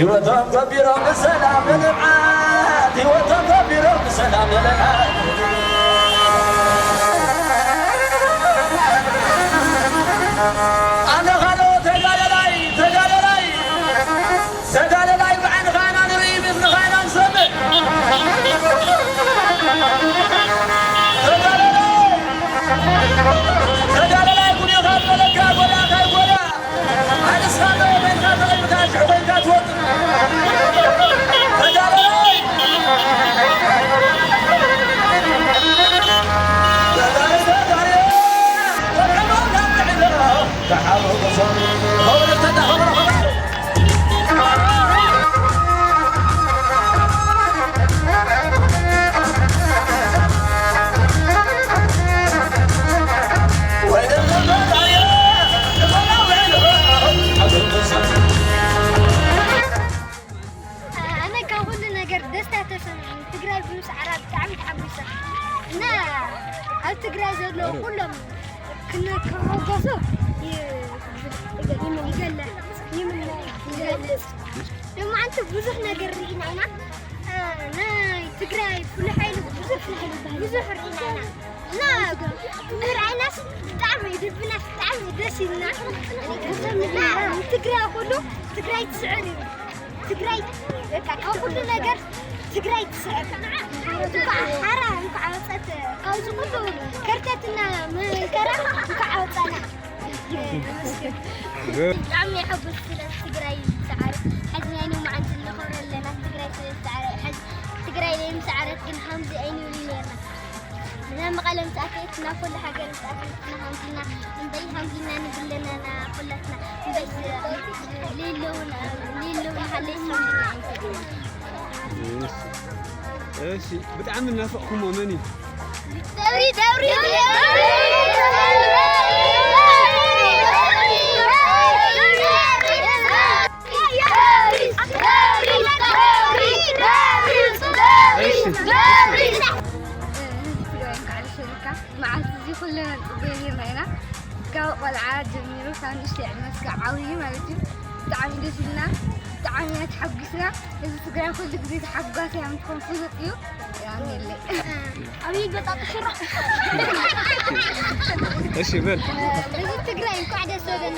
وتكبروا بسلام العاد وتكبروا بسلام العاد أنا غلو تقال لاي بعن غانا نريب ابن غانا نسمع تقال لاي قولي غاب لك ولا غيب ولا هذا صار بين غاب المتاجع وبين ذات وطن تقال لاي تعالوا بصروا هو اللي تقرأ فلوس عرب تعمل حبسة نا هل تقرأ زلوا كلهم كنا كهوجسوا يمن لما أنت بزح نجرين أنا تقرأ فل حلو بزح رينا نا نرى ناس تعمل يدبنا تعمل درسنا تقرأ كله تقرأ تسعري تقرأ كل نجر تقرأ تسعر حرام كعوصات كوز كله كرتتنا من الكرم كعوصنا عمي حب السلام تقرأ تسعر حزنا إنه ما عند الأخر لنا تقرأ تسعر حز تقرأ لي مسعرت كن همزي أينو لينا لما قال متأكدنا كل حاجة متأكدنا همزينا نبي همزينا نقلنا أنا كلتنا بس ليلون حلي همزينا ايش بتعمل نافقكم وماني دوري مع زي كلنا بيننا هنا كاو والعاد جميل كان يشتعل مسك عاوي مالتي تعامل لنا تعامل تحقسنا إذا تقرأ كل جديد حقات يعني تكون فوزتيو يعني اللي أبي بتأخر ايش يبل لازم تقرأ قاعدة سوداء